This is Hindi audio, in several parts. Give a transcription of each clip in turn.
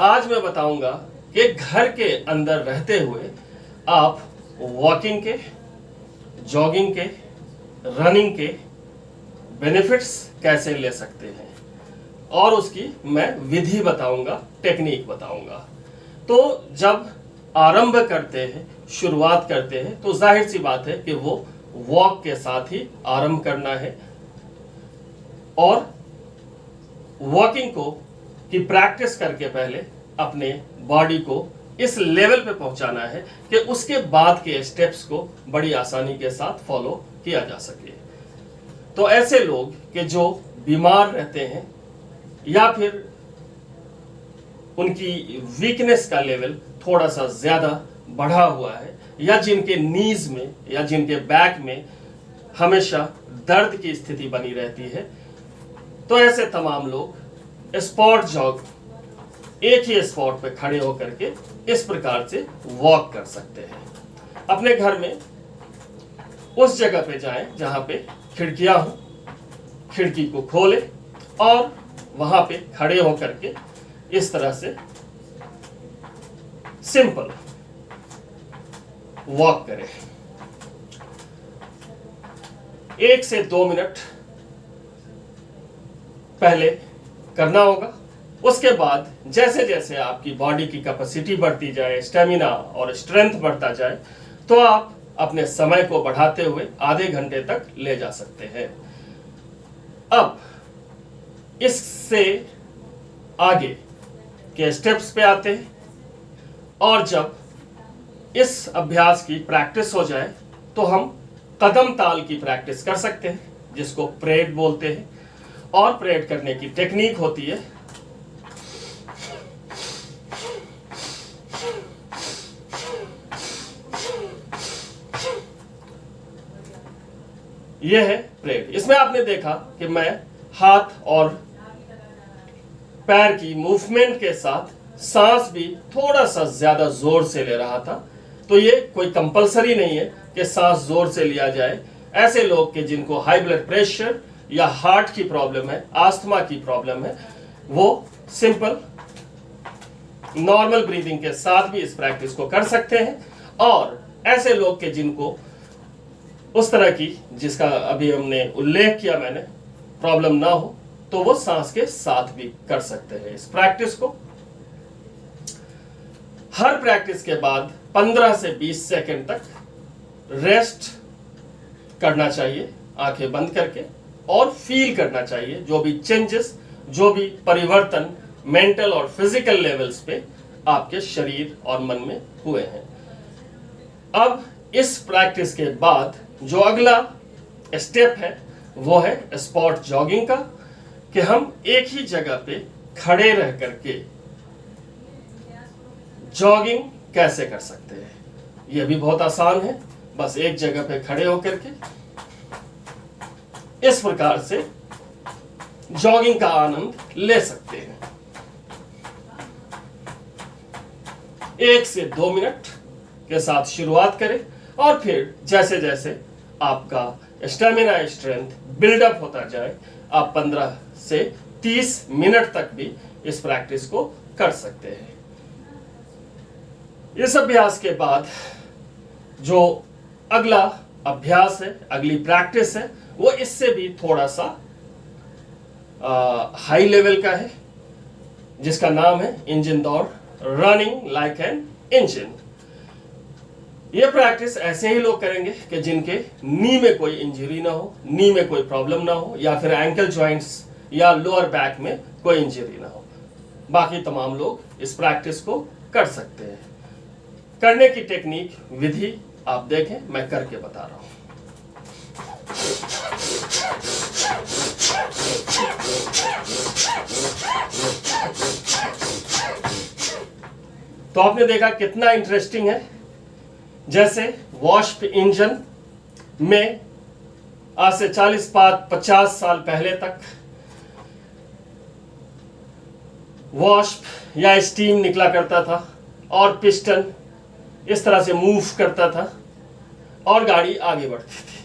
आज मैं बताऊंगा कि घर के अंदर रहते हुए आप वॉकिंग के, जॉगिंग के, रनिंग के बेनिफिट्स कैसे ले सकते हैं और उसकी मैं विधि बताऊंगा, टेक्निक बताऊंगा। तो जब आरंभ करते हैं, शुरुआत करते हैं, तो जाहिर सी बात है कि वो वॉक के साथ ही आरंभ करना है और वॉकिंग को की प्रैक्टिस करके पहले अपने बॉडी को इस लेवल पे पहुंचाना है कि उसके बाद के स्टेप्स को बड़ी आसानी के साथ फॉलो किया जा सके। तो ऐसे लोग कि जो बीमार रहते हैं या फिर उनकी वीकनेस का लेवल थोड़ा सा ज्यादा बढ़ा हुआ है या जिनके नीज में या जिनके बैक में हमेशा दर्द की स्थिति बनी रहती है, तो ऐसे तमाम लोग स्पॉट जॉग एक ही स्पॉट पे खड़े होकर के इस प्रकार से वॉक कर सकते हैं। अपने घर में उस जगह पे जाएं जहां पे खिड़कियां हो, खिड़की को खोलें और वहां पे खड़े होकर के इस तरह से सिंपल वॉक करें। 1 से 2 मिनट पहले करना होगा। उसके बाद जैसे जैसे आपकी बॉडी की कैपेसिटी बढ़ती जाए, स्टेमिना और स्ट्रेंथ बढ़ता जाए, तो आप अपने समय को बढ़ाते हुए आधे घंटे तक ले जा सकते हैं। अब इससे आगे के स्टेप्स पे आते हैं और जब इस अभ्यास की प्रैक्टिस हो जाए तो हम कदम ताल की प्रैक्टिस कर सकते हैं, जिसको परेड बोलते हैं। और परेड करने की टेक्निक होती है यह है परेड। इसमें आपने देखा कि मैं हाथ और पैर की मूवमेंट के साथ सांस भी थोड़ा सा ज्यादा जोर से ले रहा था। तो ये कोई कंपलसरी नहीं है कि सांस जोर से लिया जाए। ऐसे लोग के जिनको हाई ब्लड प्रेशर या हार्ट की प्रॉब्लम है, आस्थमा की प्रॉब्लम है, वो सिंपल नॉर्मल ब्रीदिंग के साथ भी इस प्रैक्टिस को कर सकते हैं। और ऐसे लोग के जिनको उस तरह की, जिसका अभी हमने उल्लेख किया मैंने, प्रॉब्लम ना हो, तो वो सांस के साथ भी कर सकते हैं इस प्रैक्टिस को। हर प्रैक्टिस के बाद 15 से 20 सेकंड तक रेस्ट करना चाहिए आंखें बंद करके, और फील करना चाहिए जो भी चेंजेस, जो भी परिवर्तन मेंटल और फिजिकल लेवल्स पे आपके शरीर और मन में हुए हैं। अब इस प्रैक्टिस के बाद जो अगला स्टेप है वो है स्पॉट जॉगिंग का, कि हम एक ही जगह पे खड़े रह करके जॉगिंग कैसे कर सकते हैं। यह भी बहुत आसान है। बस एक जगह पे खड़े होकर के इस प्रकार से जॉगिंग का आनंद ले सकते हैं। 1 से 2 मिनट के साथ शुरुआत करें और फिर जैसे जैसे आपका स्टेमिना, स्ट्रेंथ बिल्डअप होता जाए, आप 15 से 30 मिनट तक भी इस प्रैक्टिस को कर सकते हैं। इस अभ्यास के बाद जो अगला अभ्यास है, अगली प्रैक्टिस है, वो इससे भी थोड़ा सा हाई लेवल का है, जिसका नाम है इंजन दौड़, रनिंग लाइक एन इंजन। ये प्रैक्टिस ऐसे ही लोग करेंगे कि जिनके नी में कोई इंजरी ना हो, नी में कोई प्रॉब्लम ना हो, या फिर एंकल जॉइंट्स या लोअर बैक में कोई इंजरी ना हो। बाकी तमाम लोग इस प्रैक्टिस को कर सकते हैं। करने की टेक्निक, विधि आप देखें, मैं करके बता रहा हूं। तो आपने देखा कितना इंटरेस्टिंग है। जैसे वॉश्प इंजन में आज से 40-50 साल पहले तक वॉश्प या स्टीम निकला करता था और पिस्टन इस तरह से मूव करता था और गाड़ी आगे बढ़ती थी।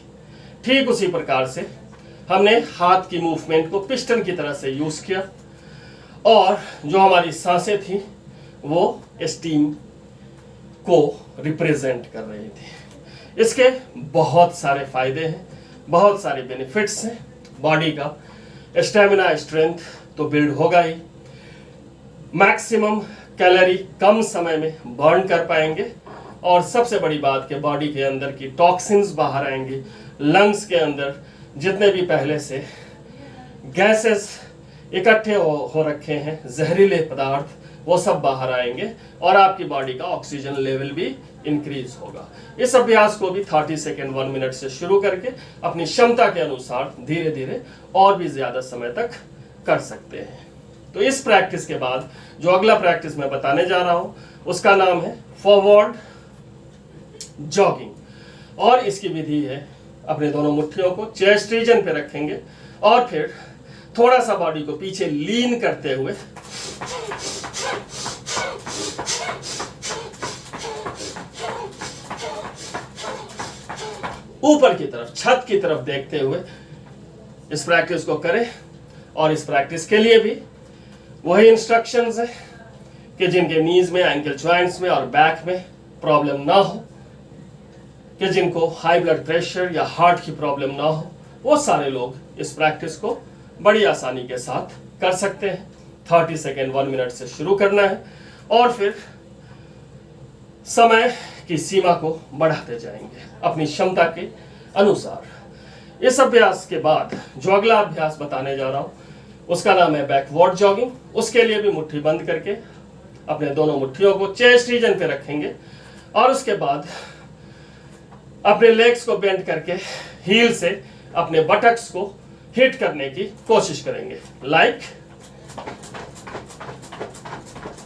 ठीक उसी प्रकार से हमने हाथ की मूवमेंट को पिस्टन की तरह से यूज किया और जो हमारी सांसें थी वो स्टीम को रिप्रेजेंट कर रही थी। इसके बहुत सारे फायदे हैं, बहुत सारे बेनिफिट्स हैं। बॉडी का स्टेमिना स्ट्रेंथ तो बिल्ड होगा ही, मैक्सिमम कैलोरी कम समय में बर्न कर पाएंगे, और सबसे बड़ी बात कि बॉडी के अंदर की टॉक्सिन्स बाहर आएंगी। लंग्स के अंदर जितने भी पहले से गैसेस इकट्ठे हो रखे हैं, जहरीले पदार्थ, वो सब बाहर आएंगे और आपकी बॉडी का ऑक्सीजन लेवल भी इंक्रीज होगा। इस अभ्यास को भी 30 सेकेंड 1 मिनट से शुरू करके अपनी क्षमता के अनुसार धीरे धीरे और भी ज्यादा समय तक कर सकते हैं। तो इस प्रैक्टिस के बाद जो अगला प्रैक्टिस मैं बताने जा रहा हूं उसका नाम है फॉरवर्ड जॉगिंग, और इसकी विधि है अपने दोनों मुट्ठियों को चेस्ट रीजन पे रखेंगे और फिर थोड़ा सा बॉडी को पीछे लीन करते हुए ऊपर की तरफ, छत की तरफ देखते हुए इस प्रैक्टिस को करें। और इस प्रैक्टिस के लिए भी वही इंस्ट्रक्शंस है कि जिनके नीज में, एंकल जॉइंट्स में और बैक में प्रॉब्लम ना हो, कि जिनको हाई ब्लड प्रेशर या हार्ट की प्रॉब्लम ना हो, वो सारे लोग इस प्रैक्टिस को बड़ी आसानी के साथ कर सकते हैं। 30 सेकेंड 1 मिनट से शुरू करना है और फिर समय की सीमा को बढ़ाते जाएंगे अपनी क्षमता के अनुसार। इस अभ्यास के बाद जो अगला अभ्यास बताने जा रहा हूं उसका नाम है बैकवर्ड जॉगिंग। उसके लिए भी मुट्ठी बंद करके अपने दोनों मुट्ठियों को चेस्ट रीजन पे रखेंगे और उसके बाद अपने लेग्स को बेंड करके हील से अपने बटक्स को हिट करने की कोशिश करेंगे, लाइक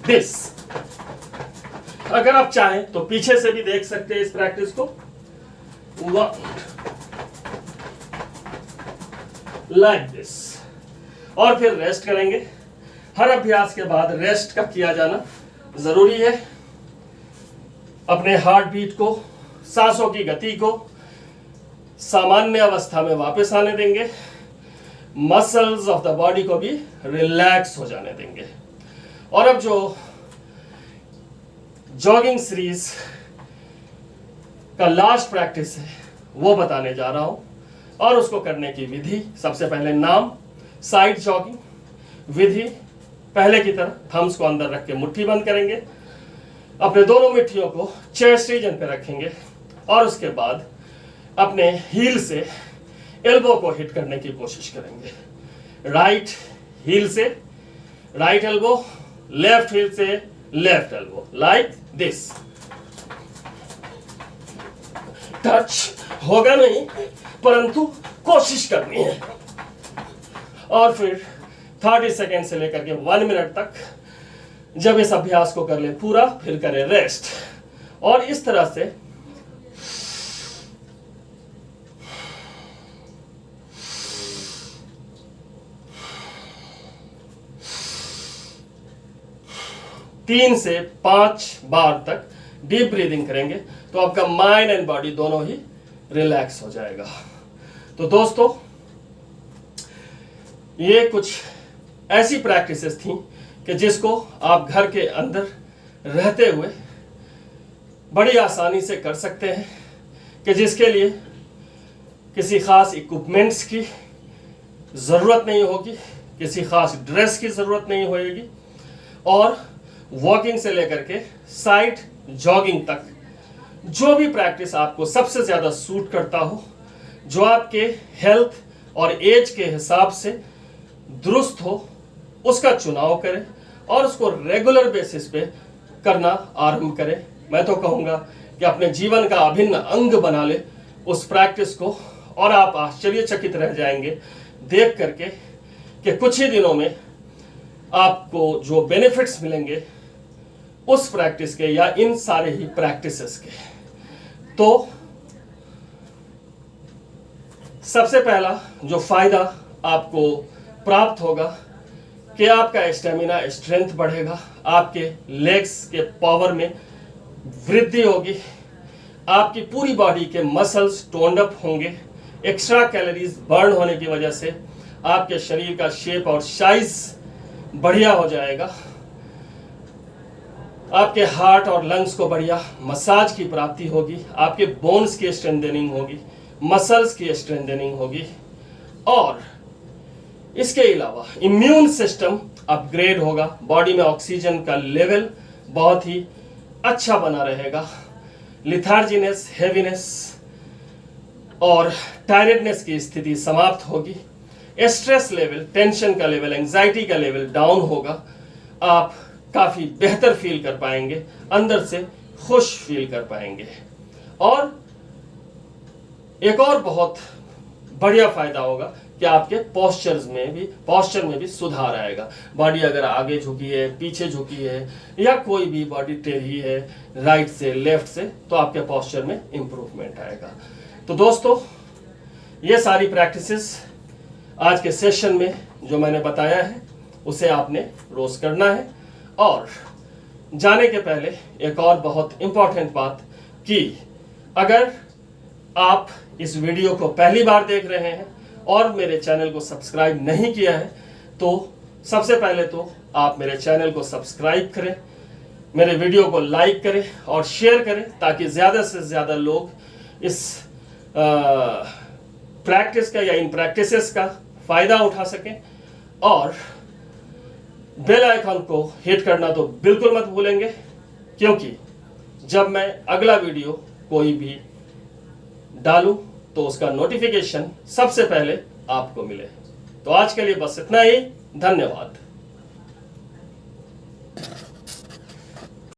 दिस। अगर आप चाहें तो पीछे से भी देख सकते हैं इस प्रैक्टिस को, लाइक दिस, और फिर रेस्ट करेंगे। हर अभ्यास के बाद रेस्ट का किया जाना जरूरी है। अपने हार्ट बीट को, सांसों की गति को सामान्य अवस्था में वापस आने देंगे, मसल्स ऑफ द बॉडी को भी रिलैक्स हो जाने देंगे। और अब जो जॉगिंग सीरीज का लास्ट प्रैक्टिस है वो बताने जा रहा हूं, और उसको करने की विधि, सबसे पहले नाम साइड जॉगिंग। विधि पहले की तरह थम्स को अंदर रख के मुट्ठी बंद करेंगे, अपने दोनों मुट्ठियों को चेस्ट रीजन पे रखेंगे और उसके बाद अपने हील से एल्बो को हिट करने की कोशिश करेंगे। राइट हील से राइट एल्बो, लेफ्ट हील से left elbow, like this. Touch होगा नहीं परंतु कोशिश करनी है। और फिर 30 सेकेंड से लेकर के 1 मिनट तक जब इस अभ्यास को कर ले पूरा, फिर करें रेस्ट। और इस तरह से तीन से 5 बार तक डीप ब्रीदिंग करेंगे तो आपका माइंड एंड बॉडी दोनों ही रिलैक्स हो जाएगा। तो दोस्तों, ये कुछ ऐसी प्रैक्टिसेस थी कि जिसको आप घर के अंदर रहते हुए बड़ी आसानी से कर सकते हैं, कि जिसके लिए किसी खास इक्विपमेंट्स की ज़रूरत नहीं होगी, किसी खास ड्रेस की ज़रूरत नहीं होगी, और वॉकिंग से लेकर के साइड जॉगिंग तक जो भी प्रैक्टिस आपको सबसे ज़्यादा सूट करता हो, जो आपके हेल्थ और एज के हिसाब से दुरुस्त हो, उसका चुनाव करें और उसको रेगुलर बेसिस पे करना आरंभ करें। मैं तो कहूँगा कि अपने जीवन का अभिन्न अंग बना ले उस प्रैक्टिस को, और आप आश्चर्यचकित रह जाएंगे देख करके कि कुछ ही दिनों में आपको जो बेनिफिट्स मिलेंगे उस प्रैक्टिस के या इन सारे ही प्रैक्टिसेस के। तो सबसे पहला जो फायदा आपको प्राप्त होगा कि आपका स्टेमिना स्ट्रेंथ बढ़ेगा, आपके लेग्स के पावर में वृद्धि होगी, आपकी पूरी बॉडी के मसल्स टोन्ड अप होंगे, एक्स्ट्रा कैलोरीज बर्न होने की वजह से आपके शरीर का शेप और साइज बढ़िया हो जाएगा। आपके हार्ट और लंग्स को बढ़िया मसाज की प्राप्ति होगी, आपके बोन्स की स्ट्रेंथनिंग होगी, मसल्स की स्ट्रेंथनिंग होगी, और इसके अलावा इम्यून सिस्टम अपग्रेड होगा, बॉडी में ऑक्सीजन का लेवल बहुत ही अच्छा बना रहेगा, लिथार्जीनेस, हेवीनेस और टायर्डनेस की स्थिति समाप्त होगी, स्ट्रेस लेवल, टेंशन का लेवल, एंजाइटी का लेवल डाउन होगा, आप काफी बेहतर फील कर पाएंगे, अंदर से खुश फील कर पाएंगे। और एक और बहुत बढ़िया फायदा होगा कि आपके पोस्चर में भी सुधार आएगा। बॉडी अगर आगे झुकी है, पीछे झुकी है, या कोई भी बॉडी टेढ़ी है राइट से लेफ्ट से, तो आपके पोस्चर में इंप्रूवमेंट आएगा। तो दोस्तों, ये सारी प्रैक्टिसेस आज के सेशन में जो मैंने बताया है उसे आपने रोज करना है। और जाने के पहले एक और बहुत इंपॉर्टेंट बात कि अगर आप इस वीडियो को पहली बार देख रहे हैं और मेरे चैनल को सब्सक्राइब नहीं किया है, तो सबसे पहले तो आप मेरे चैनल को सब्सक्राइब करें, मेरे वीडियो को लाइक करें और शेयर करें, ताकि ज़्यादा से ज़्यादा लोग इस प्रैक्टिस का या इन प्रैक्टिसेस का फ़ायदा उठा सकें। और बेल आइकन को हिट करना तो बिल्कुल मत भूलेंगे, क्योंकि जब मैं अगला वीडियो कोई भी डालूं तो उसका नोटिफिकेशन सबसे पहले आपको मिले। तो आज के लिए बस इतना ही। धन्यवाद।